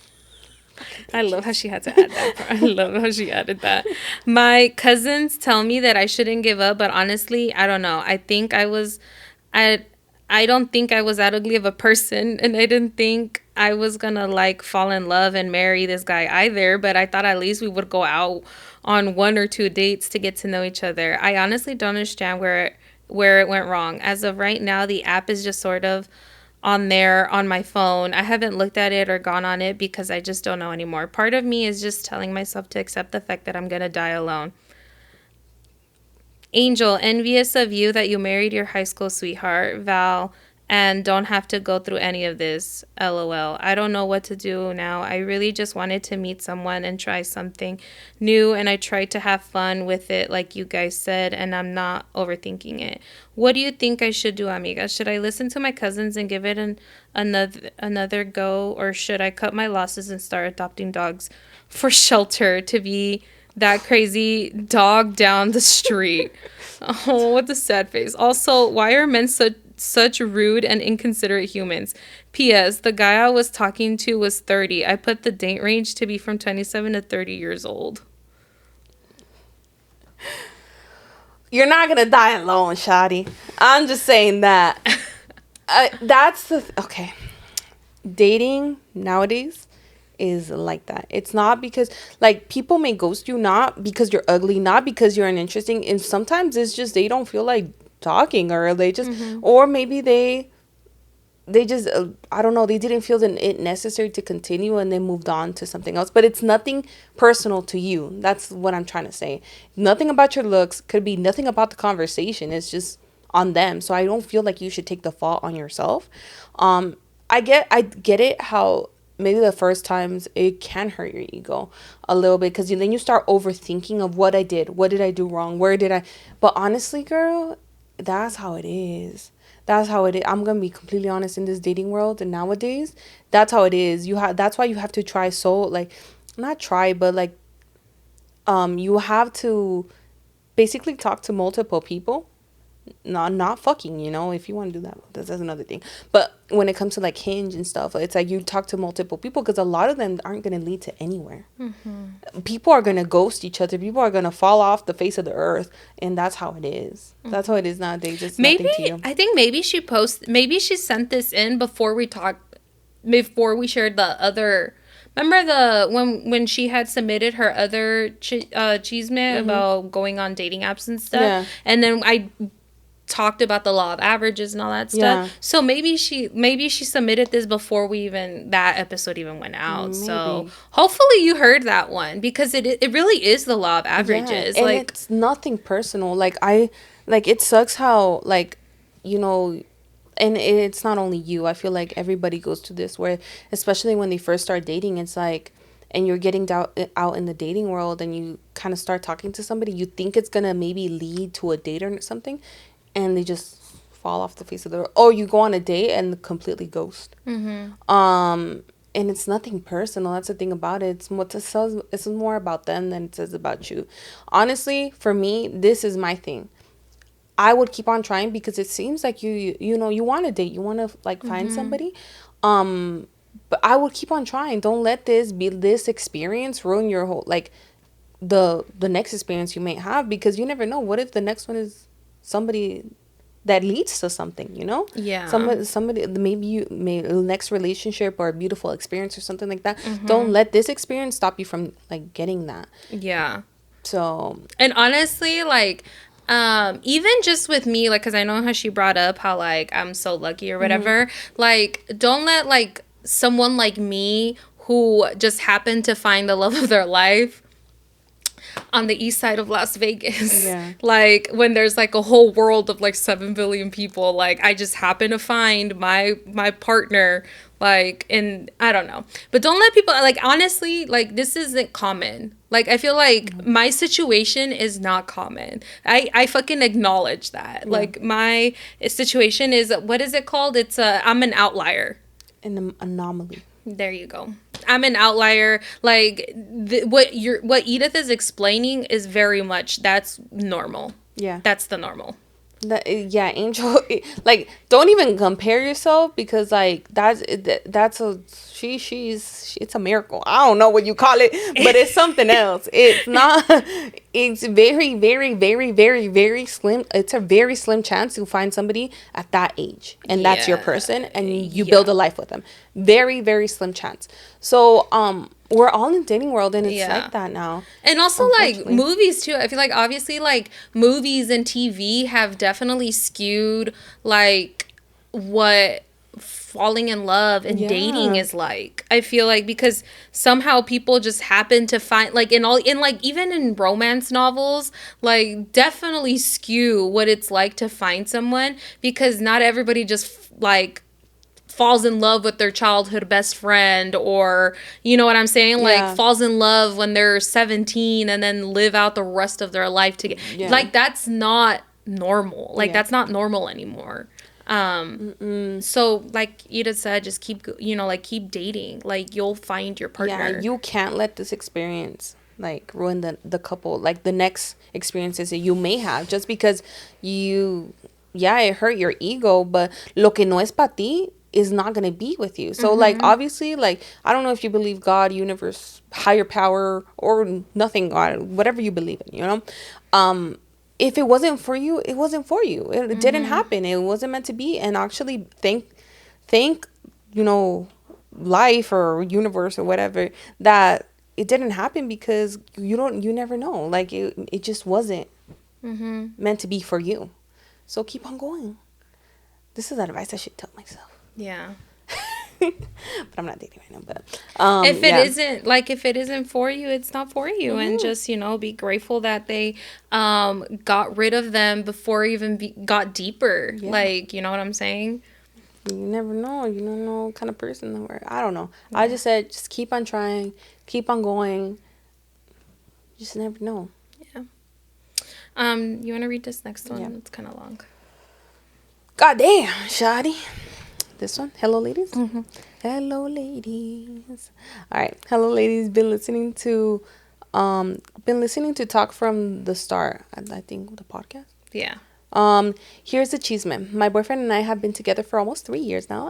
I love how she had to add that. I love how she added that. My cousins tell me that I shouldn't give up, but honestly, I don't know. I don't think I was that ugly of a person, and I didn't think I was gonna fall in love and marry this guy either, but I thought at least we would go out on 1 or 2 dates to get to know each other. I honestly don't understand where it went wrong. As of right now, the app is just sort of on my phone. I haven't looked at it or gone on it because I just don't know anymore. Part of me is just telling myself to accept the fact that I'm gonna die alone. Angel, envious of you that you married your high school sweetheart, Val, and don't have to go through any of this. LOL. I don't know what to do now. I really just wanted to meet someone and try something new, and I tried to have fun with it like you guys said, and I'm not overthinking it. What do you think I should do, amiga? Should I listen to my cousins and give it another go, or should I cut my losses and start adopting dogs for shelter to be that crazy dog down the street? Oh, what a sad face. Also, why are men such rude and inconsiderate humans? P.S. The guy I was talking to was 30. I put the date range to be from 27 to 30 years old. You're not gonna die alone, Shadi. I'm just saying that. That's okay. Dating nowadays is like that. It's not because people may ghost you, not because you're ugly, not because you're uninteresting, and sometimes it's just they don't feel like talking, or they just or maybe they they just I don't know, they didn't feel it necessary to continue, and they moved on to something else. But it's nothing personal to you. That's what I'm trying to say. Nothing about your looks, could be nothing about the conversation. It's just on them. So I don't feel like you should take the fault on yourself. I get it how maybe the first times it can hurt your ego a little bit, because then you start overthinking of what I did, what did I do wrong, where did I. But honestly, girl, that's how it is. That's how it is. I'm gonna be completely honest, in this dating world and nowadays, that's how it is. That's why you have to try, so like, not try, but like, you have to basically talk to multiple people. Not fucking, if you want to do that, that's another thing. But when it comes to like Hinge and stuff, it's like you talk to multiple people, because a lot of them aren't going to lead to anywhere. People are going to ghost each other. People are going to fall off the face of the earth, and that's how it is. That's how it is nowadays. It's Maybe, nothing to you. I think maybe she sent this in before we shared the other. Remember when she had submitted her other chisme about going on dating apps and stuff? Yeah. And then I talked about the law of averages and all that stuff. Yeah. So maybe she submitted this before that episode even went out. Maybe. So hopefully you heard that one, because it really is the law of averages. Yeah, and it's nothing personal. Like it sucks how, like, and it's not only you. I feel like everybody goes to this, where especially when they first start dating, it's like, and you're getting out in the dating world, and you kind of start talking to somebody, you think it's gonna maybe lead to a date or something, and they just fall off the face of the earth. Or you go on a date and completely ghost. And it's nothing personal. That's the thing about it. It's more about them than it says about you. Honestly, for me, this is my thing. I would keep on trying, because it seems like you want to date, you want to like find somebody. But I would keep on trying. Don't let this experience ruin your whole, like, the next experience you may have, because you never know. What if the next one is somebody that leads to something, Yeah. Somebody maybe you may next relationship or a beautiful experience or something like that. Don't let this experience stop you from like getting that. Yeah. So, and honestly, like, even just with me, like, because I know how she brought up how, like, I'm so lucky or whatever. Like, don't let, like, someone like me who just happened to find the love of their life on the east side of Las Vegas. Yeah. Like, when there's like a whole world of like 7 billion people, like, I just happen to find my partner, like, and I don't know. But don't let people, like, honestly, like, this isn't common. Like, I feel like my situation is not common. I fucking acknowledge that. Yeah. Like, my situation is, what is it called? It's I'm an outlier. An anomaly. There you go. I'm an outlier. Like, what Edith is explaining is very much, that's normal. Yeah. That's the normal. Yeah, Angel, like, don't even compare yourself, because like that's it's a miracle. I don't know what you call it, but it's something else. It's not. It's very, very, very, very, very slim. It's a very slim chance to find somebody at that age, and that's your person, and you build a life with them. Very, very slim chance. So we're all in the dating world, and it's like that now. And also, like, movies too. I feel like obviously, like, movies and TV have definitely skewed like what falling in love and dating is like. I feel like, because somehow people just happen to find, like, even in romance novels, like, definitely skew what it's like to find someone, because not everybody just like falls in love with their childhood best friend, or, you know what I'm saying? Like, falls in love when they're 17 and then live out the rest of their life together. Yeah. Like, that's not normal. Like, that's not normal anymore. So, like Edith said, just keep dating. Like, you'll find your partner. Yeah, you can't let this experience like ruin the couple, like the next experiences that you may have, just because it hurt your ego, but lo que no es pa ti is not going to be with you. So like, obviously, like, I don't know if you believe God, universe, higher power, or nothing, God, whatever you believe in, if it wasn't for you, it wasn't for you. It didn't happen. It wasn't meant to be. And actually thank life or universe or whatever that it didn't happen, because you never know. Like, it just wasn't meant to be for you. So keep on going. This is advice I should tell myself. Yeah. But I'm not dating right now. But if it isn't for you, it's not for you. And just, be grateful that they got rid of them before even got deeper. Yeah. Like, you know what I'm saying? You never know. You don't know what kind of person they were. I don't know. Yeah. I just said, just keep on trying, keep on going. You just never know. Yeah. You want to read this next one? Yeah. It's kind of long. God damn, shoddy. This one. Hello, ladies. Mm-hmm. Hello, ladies. All right. Hello, ladies. Been listening to Talk from the Start. I think the podcast. Yeah. Here's the Chisme. My boyfriend and I have been together for almost 3 years now,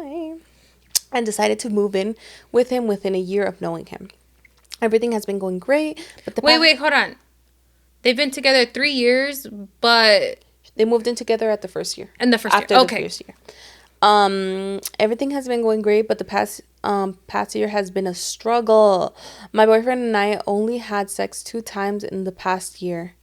and decided to move in with him within a year of knowing him. Everything has been going great, but wait, hold on. They've been together 3 years, but they moved in together at the first year. In the first year, okay. The first year. Everything has been going great, but the past year has been a struggle. My boyfriend and I only had sex 2 times in the past year.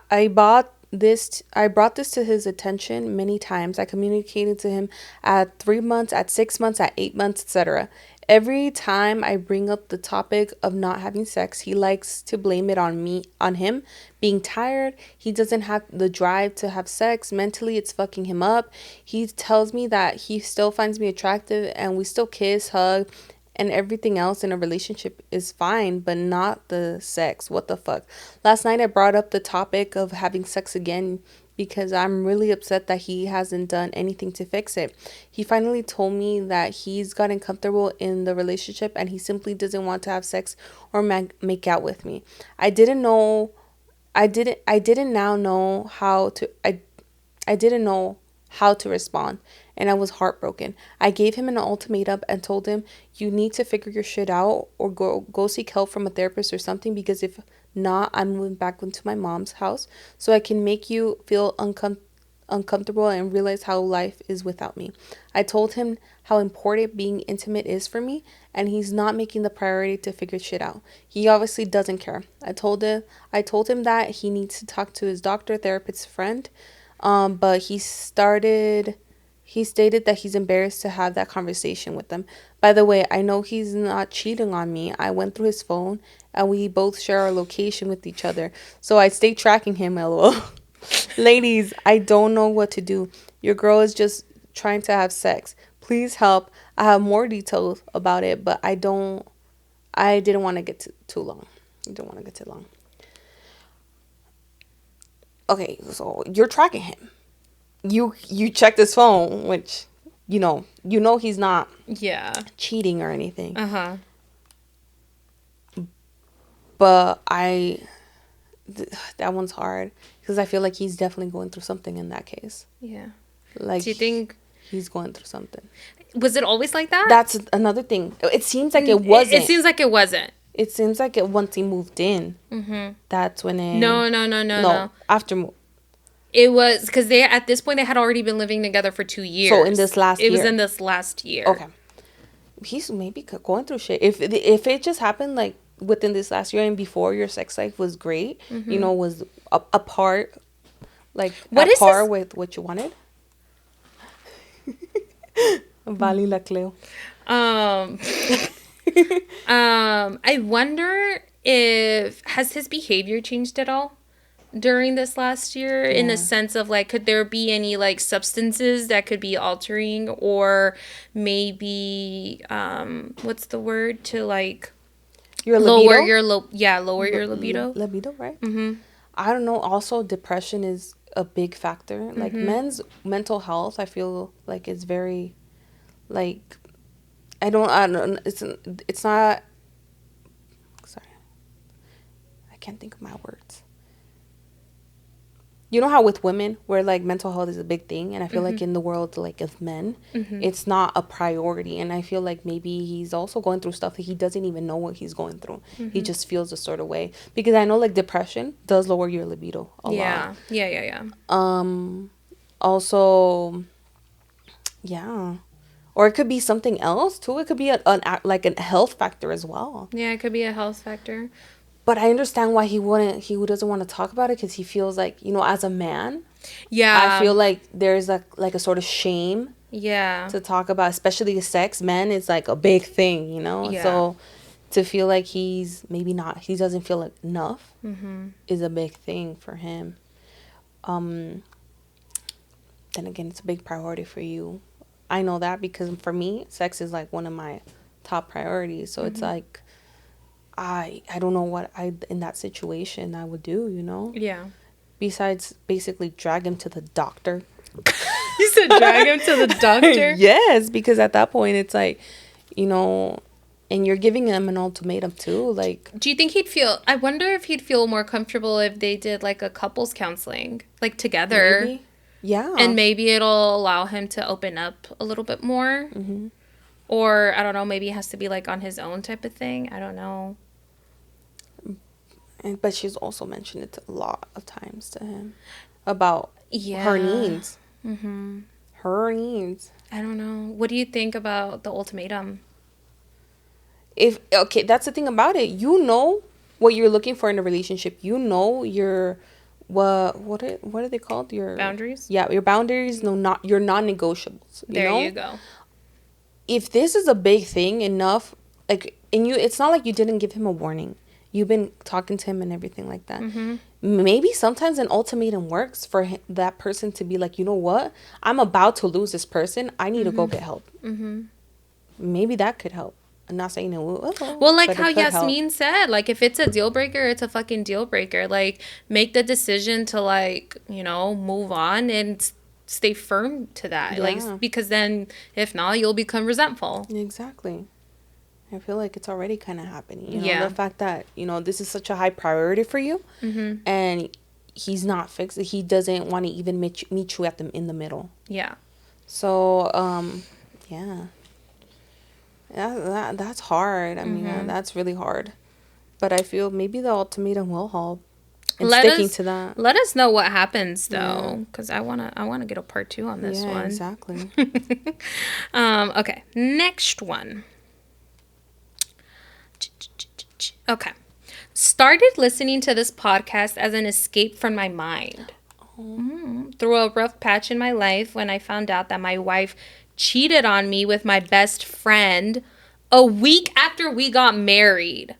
I brought this to his attention many times. I communicated to him at 3 months, at 6 months, at 8 months, etc. Every time I bring up the topic of not having sex, he likes to blame it on him being tired. He doesn't have the drive to have sex. Mentally, it's fucking him up. He tells me that he still finds me attractive and we still kiss, hug, and everything else in a relationship is fine, but not the sex. What the fuck? Last night I brought up the topic of having sex again because I'm really upset that he hasn't done anything to fix it. He finally told me that he's gotten comfortable in the relationship and he simply doesn't want to have sex or make out with me. I didn't know how to respond, and I was heartbroken. I gave him an ultimatum and told him, you need to figure your shit out or go seek help from a therapist or something, because if not, I'm moving back into my mom's house so I can make you feel uncomfortable and realize how life is without me. I told him how important being intimate is for me, and he's not making the priority to figure shit out. He obviously doesn't care. I told him that he needs to talk to his doctor, therapist, friend, but he stated that he's embarrassed to have that conversation with them. By the way, I know he's not cheating on me. I went through his phone and we both share our location with each other, so I stay tracking him, lol. Ladies, I don't know what to do. Your girl is just trying to have sex. Please help. I have more details about it, but I didn't want to get too long. Okay, so you're tracking him. You checked his phone, which you know he's not cheating or anything. Uh-huh. But that one's hard because I feel like he's definitely going through something in that case. Yeah. Like, do you think he's going through something? Was it always like that? That's another thing. It seems like it wasn't. It seems like it wasn't. It seems like it once he moved in. Mm-hmm. That's when it. No. After move. It was because at this point they had already been living together for 2 years. So in this last year. It was in this last year. Okay. He's maybe going through shit. If it just happened like within this last year and before your sex life was great, mm-hmm. Was a part, like at par with what you wanted. Vale la Cleo. I wonder has his behavior changed at all during this last year, in the sense of like, could there be any like substances that could be altering, or maybe what's the word, to like your libido? lower your libido, right? Mm-hmm. I don't know. Also, depression is a big factor. Like men's mental health, I feel like is very, like, I don't. It's not. Sorry, I can't think of my words. You know how with women, where like mental health is a big thing, and I feel like in the world like of men, it's not a priority, and I feel like maybe he's also going through stuff that he doesn't even know what he's going through. He just feels a sort of way, because I know like depression does lower your libido a lot. Yeah. Also, yeah, or it could be something else too. It could be like a health factor as well. Yeah, it could be a health factor. But I understand why he doesn't want to talk about it, because he feels like, as a man, yeah, I feel like there's like a sort of shame Yeah. To talk about, especially sex. Men is like a big thing, you know? Yeah. So to feel like he's maybe not, he doesn't feel like enough is a big thing for him. Then again, it's a big priority for you. I know that because for me, sex is like one of my top priorities. So it's like, I don't know what in that situation I would do, you know? Yeah. Besides basically drag him to the doctor. You said drag him to the doctor? Yes, because at that point it's like, you know, and you're giving him an ultimatum too. Like, do you think I wonder if he'd feel more comfortable if they did like a couples counseling, like together. Maybe. Yeah. And maybe it'll allow him to open up a little bit more. Or, I don't know, maybe it has to be like on his own type of thing. I don't know. But she's also mentioned it a lot of times to him about her needs. Her needs. I don't know. What do you think about the ultimatum? Okay, that's the thing about it. You know what you're looking for in a relationship. You know your what are they called? Your boundaries? Yeah, your boundaries. No, not your non-negotiables. You go. If this is a big thing enough, like, and it's not like you didn't give him a warning. You've been talking to him and everything like that. Maybe sometimes an ultimatum works for that person to be like, you know what? I'm about to lose this person. I need to go get help. Maybe that could help. I'm not saying it will. Well, like how Yasmin said, like, if it's a deal breaker, it's a fucking deal breaker. Like, make the decision to, like, you know, move on and stay firm to that. Yeah. Like, because then, if not, you'll become resentful. Exactly. I feel like it's already kind of happening. You know, the fact that, you know, this is such a high priority for you, and he's not fixed. He doesn't want to even meet you in the middle. Yeah. So, yeah. That's hard. I mean, that's really hard. But I feel maybe the ultimatum will help. And sticking to that. Let us know what happens though, because I wanna get a part 2 on this one. Exactly. Okay, next one. Okay, started listening to this podcast as an escape from my mind. Through a rough patch in my life when I found out that my wife cheated on me with my best friend a week after we got married.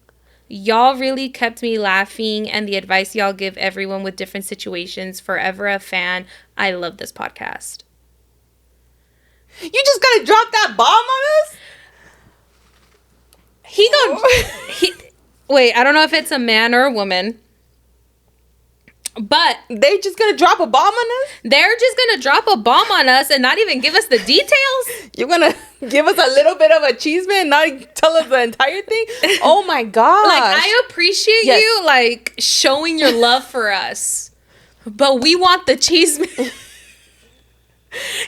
Y'all really kept me laughing, and the advice y'all give everyone with different situations. Forever a fan. I love this podcast. You just gotta drop that bomb on us? Wait, I don't know if it's a man or a woman. But they just gonna drop a bomb on us? They're just gonna drop a bomb on us and not even give us the details? You're gonna give us a little bit of a chisme and not tell us the entire thing? Oh my god. Like, I appreciate you, like, showing your love for us. But we want the chisme.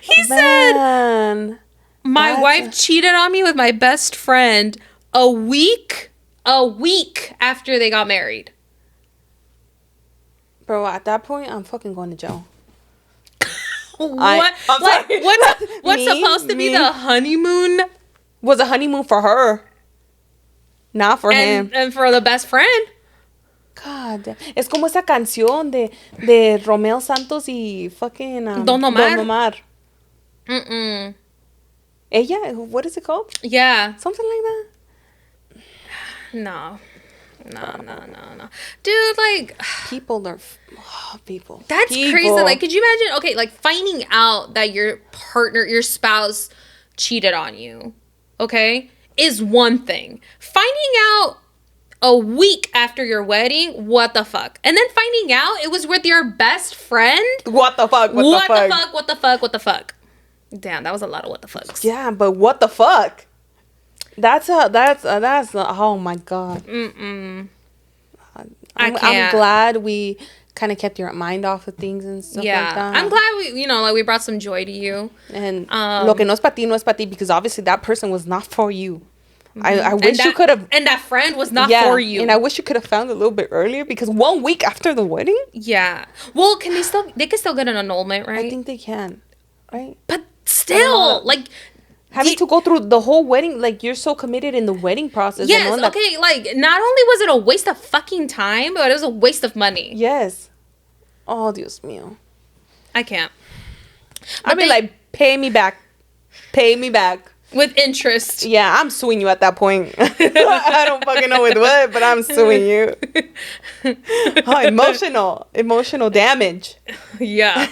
He said, my wife cheated on me with my best friend a week after they got married. Bro, at that point, I'm fucking going to jail. What's supposed to be the honeymoon? Was a honeymoon for her, not for him. And for the best friend. God damn. Es como esa canción de Romeo Santos y fucking Don Omar. Don Omar. Ella, what is it called? Yeah. Something like that. No. Dude, like, people are people. That's crazy. Like, could you imagine? Okay, like, finding out that your partner, your spouse cheated on you, okay, is one thing. Finding out a week after your wedding, what the fuck? And then finding out it was with your best friend? What the fuck? What the fuck? Damn, that was a lot of what the fucks. Yeah, but what the fuck? That's oh my god. I'm glad we kind of kept your mind off of things and stuff like that. I'm glad we brought some joy to you. And lo que no es para ti, no es para ti, because obviously that person was not for you. I wish you could have. And that friend was not for you. And I wish you could have found it a little bit earlier, because 1 week after the wedding? Yeah. Well, they can still get an annulment, right? I think they can. Right? But still, like, having to go through the whole wedding, like, you're so committed in the wedding process. Yes, okay, like, not only was it a waste of fucking time, but it was a waste of money. Yes. Oh, Dios mío. I can't. I mean, like, pay me back. Pay me back. With interest. Yeah, I'm suing you at that point. I don't fucking know with what, but I'm suing you. Oh, emotional damage. Yeah.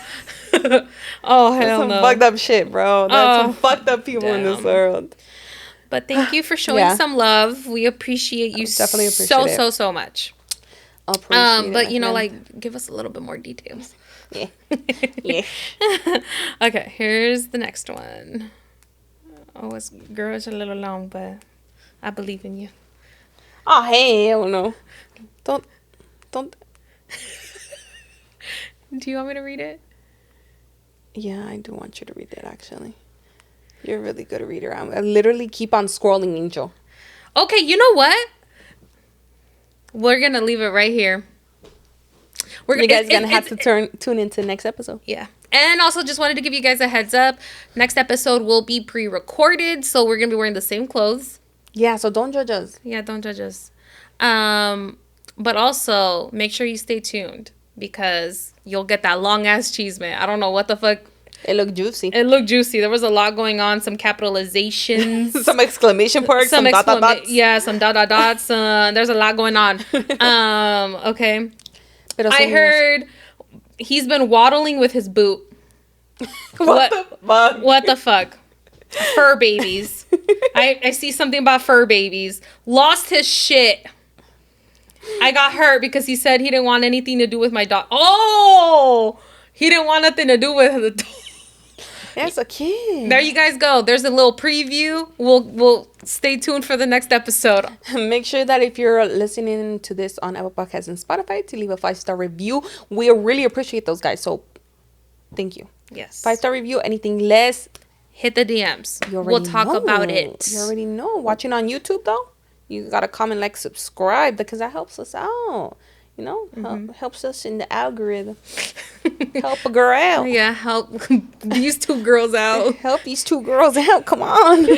Oh, hell That's some no. fucked up shit, bro. That's some fucked up people in this world. But thank you for showing some love. We appreciate you definitely appreciate it. so much. But you know, like, give us a little bit more details. Yeah. Yeah. Okay, here's the next one. Oh, it's a little long, but I believe in you. Oh, hell no. Don't. Do you want me to read it? Yeah, I do want you to read it, actually. You're a really good reader. I literally keep on scrolling, Angel. Okay, you know what? We're going to leave it right here. You guys going to have to tune into the next episode. Yeah. And also just wanted to give you guys a heads up. Next episode will be pre-recorded, so we're going to be wearing the same clothes. Yeah, so don't judge us. Yeah, don't judge us. But also, make sure you stay tuned because you'll get that long-ass Chisme. I don't know what the fuck. It looked juicy. There was a lot going on. Some capitalizations. Some exclamation marks. Some dot dot dots. Yeah, some dot dot dots. There's a lot going on. Okay. I heard he's been waddling with his boot. What the fuck? What the fuck? Fur babies. I see something about fur babies. Lost his shit. I got hurt because he said he didn't want anything to do with my dog. Oh! He didn't want nothing to do with the dog. That's a kid. There you guys go. There's a little preview. We'll stay tuned for the next episode. Make sure that if you're listening to this on Apple Podcasts and Spotify to leave a 5-star review. We really appreciate those guys. So thank you. Yes. 5-star review. Anything less, hit the DMs. We'll talk about it. You already know. Watching on YouTube though, you gotta comment, like, subscribe because that helps us out. You know, helps us in the algorithm. Help a girl out. Yeah, help these two girls out. Help these two girls out. Come on.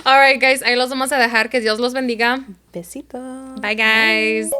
All right, guys. Ahí los vamos a dejar. Que Dios los bendiga. Besitos. Bye, guys.